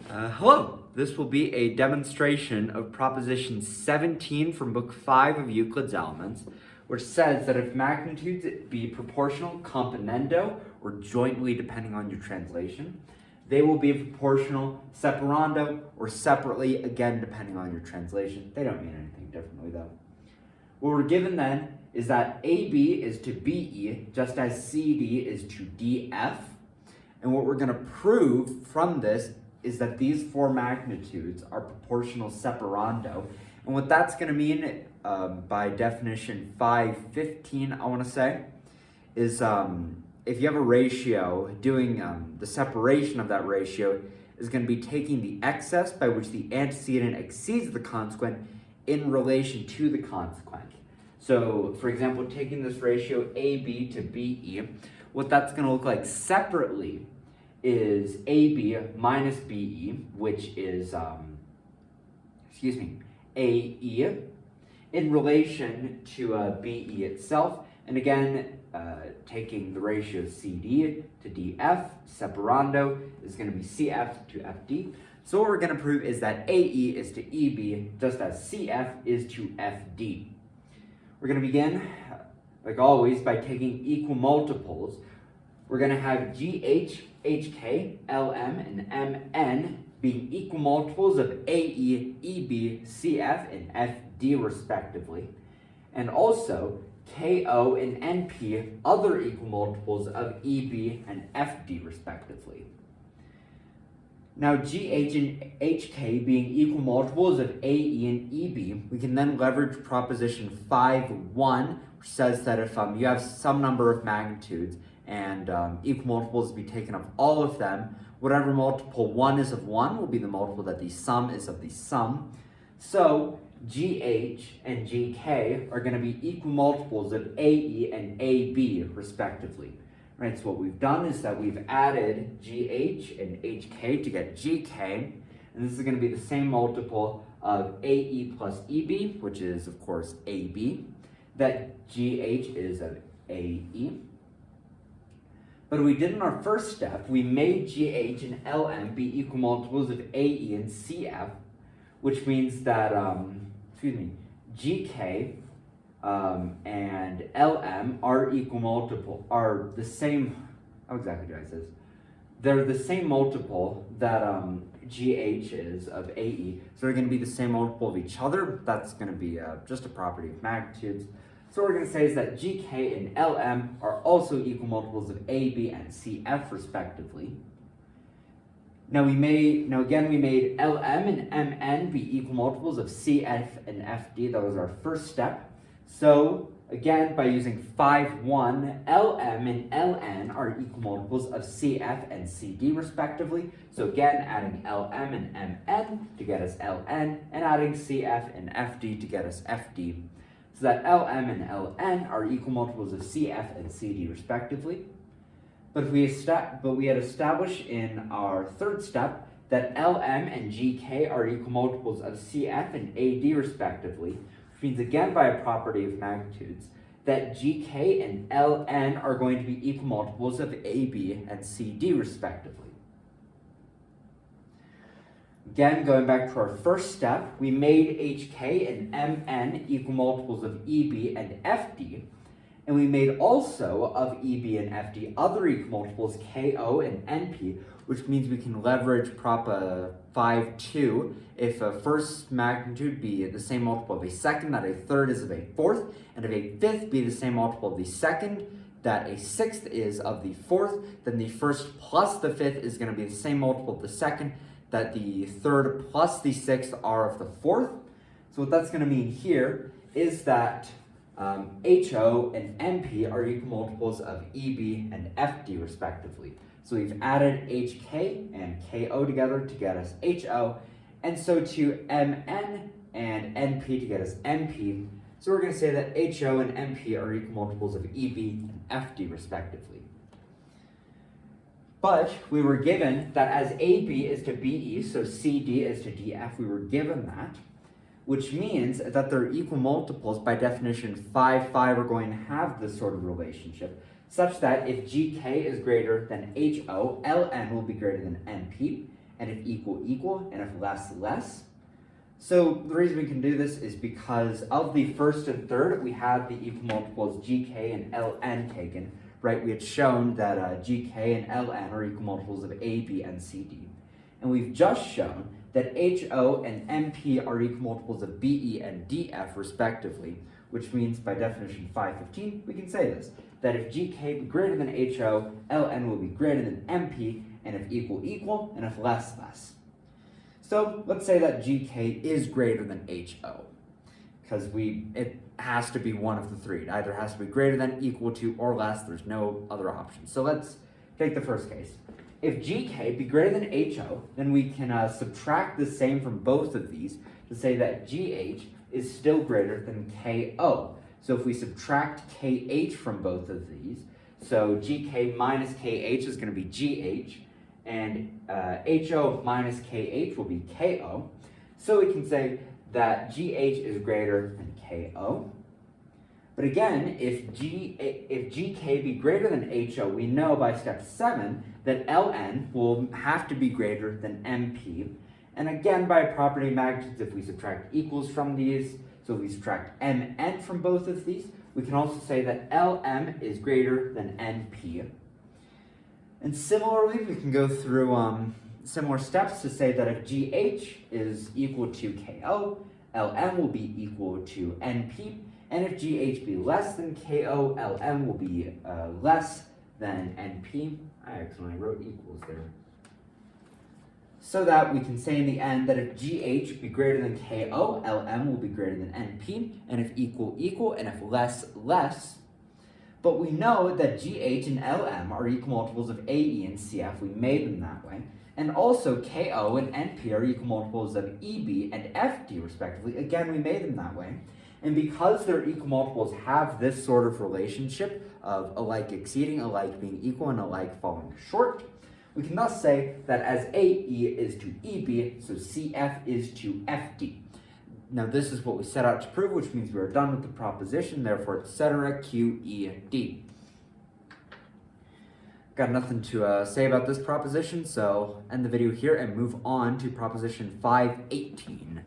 Hello! This will be a demonstration of proposition 17 from book 5 of Euclid's Elements, which says that if magnitudes be proportional componendo, or jointly depending on your translation, they will be proportional separando, or separately, again depending on your translation. They don't mean anything differently though. What we're given then is that AB is to BE, just as CD is to DF. And what we're going to prove from this is that these four magnitudes are proportional separando. And what that's going to mean, by definition 5.15, I want to say, is if you have a ratio, doing the separation of that ratio is going to be taking the excess by which the antecedent exceeds the consequent in relation to the consequent. So, for example, taking this ratio AB to BE, what that's going to look like separately is AB minus BE, which is, AE, in relation to BE itself. And again, taking the ratio CD to DF, separando is going to be CF to FD. So what we're going to prove is that AE is to EB, just as CF is to FD. We're going to begin, like always, by taking equal multiples. We're going to have GH, HK, LM, and MN being equal multiples of AE, EB, CF, and FD respectively. And also KO and NP, other equal multiples of EB and FD respectively. Now GH and HK being equal multiples of AE and EB, we can then leverage proposition 5.1, which says that if you have some number of magnitudes and equal multiples be taken of all of them, whatever multiple 1 is of 1 will be the multiple that the sum is of the sum. So GH and GK are going to be equal multiples of AE and AB respectively. Right, so what we've done is that we've added GH and HK to get GK, and this is going to be the same multiple of AE plus EB, which is of course AB, that GH is of AE. But we did in our first step, we made GH and LM be equal multiples of AE and CF, which means that, GK and LM are equal multiple, are the same, how exactly do I say this? They're the same multiple that GH is of AE, so they're going to be the same multiple of each other. That's going to be just a property of magnitudes. So what we're going to say is that GK and LM are also equal multiples of AB and CF respectively. Now we made LM and MN be equal multiples of CF and FD. That was our first step. So again, by using 5.1, LM and LN are equal multiples of CF and CD respectively. So again, adding LM and MN to get us LN, and adding CF and FD to get us FD. So that LM and LN are equal multiples of CF and CD respectively. But we had established in our third step that LM and GK are equal multiples of CF and AD respectively, which means again by a property of magnitudes that GK and LN are going to be equal multiples of AB and CD respectively. Again, going back to our first step, we made HK and MN equal multiples of EB and FD, and we made also of EB and FD other equal multiples KO and NP, which means we can leverage prop 5.2 if a first magnitude be the same multiple of a second, that a third is of a fourth, and if a fifth be the same multiple of the second, that a sixth is of the fourth, then the first plus the fifth is going to be the same multiple of the second, that the third plus the sixth are of the fourth. So what that's going to mean here is that HO and NP are equal multiples of EB and FD respectively. So we've added HK and KO together to get us HO, and so to MN and NP to get us NP. So we're going to say that HO and NP are equal multiples of EB and FD respectively. But we were given that as AB is to BE, so CD is to DF, we were given that, which means that they're equal multiples. By definition 5.5 are going to have this sort of relationship, such that if GK is greater than HO, LN will be greater than NP, and if equal, equal, and if less, less. So the reason we can do this is because of the first and third, we had the equal multiples gk and ln taken, right? We had shown that gk and ln are equal multiples of a, b, and c, d. And we've just shown that ho and mp are equal multiples of be and df respectively, which means by definition 515, we can say this, that if gk be greater than ho, ln will be greater than mp, and if equal, equal, and if less, less. So let's say that gk is greater than ho, because it has to be one of the three. It either has to be greater than, equal to, or less. There's no other option. So let's take the first case. If gk be greater than ho, then we can subtract the same from both of these to say that gh is still greater than ko. So if we subtract kh from both of these, so gk minus kh is going to be gh, and ho minus kh will be ko. So we can say that gh is greater than ko. But again, if gk be greater than ho, we know by step 7 that ln will have to be greater than mp. And again, by property of magnitudes, if we subtract equals from these, so if we subtract mn from both of these, we can also say that lm is greater than np. And similarly, we can go through similar steps to say that if gh is equal to ko, lm will be equal to np, and if gh be less than ko, lm will be less than np. I accidentally wrote equals there. So that we can say in the end that if gh be greater than ko, lm will be greater than np, and if equal, equal, and if less, less. But we know that gh and lm are equal multiples of ae and cf. We made them that way. And also ko and np are equal multiples of eb and fd respectively. Again, we made them that way. And because their equal multiples have this sort of relationship of alike exceeding, alike being equal, and alike falling short, we can thus say that as AE is to EB, so CF is to FD. Now this is what we set out to prove, which means we are done with the proposition, therefore etc. QED. Got nothing to say about this proposition, so end the video here and move on to proposition 518.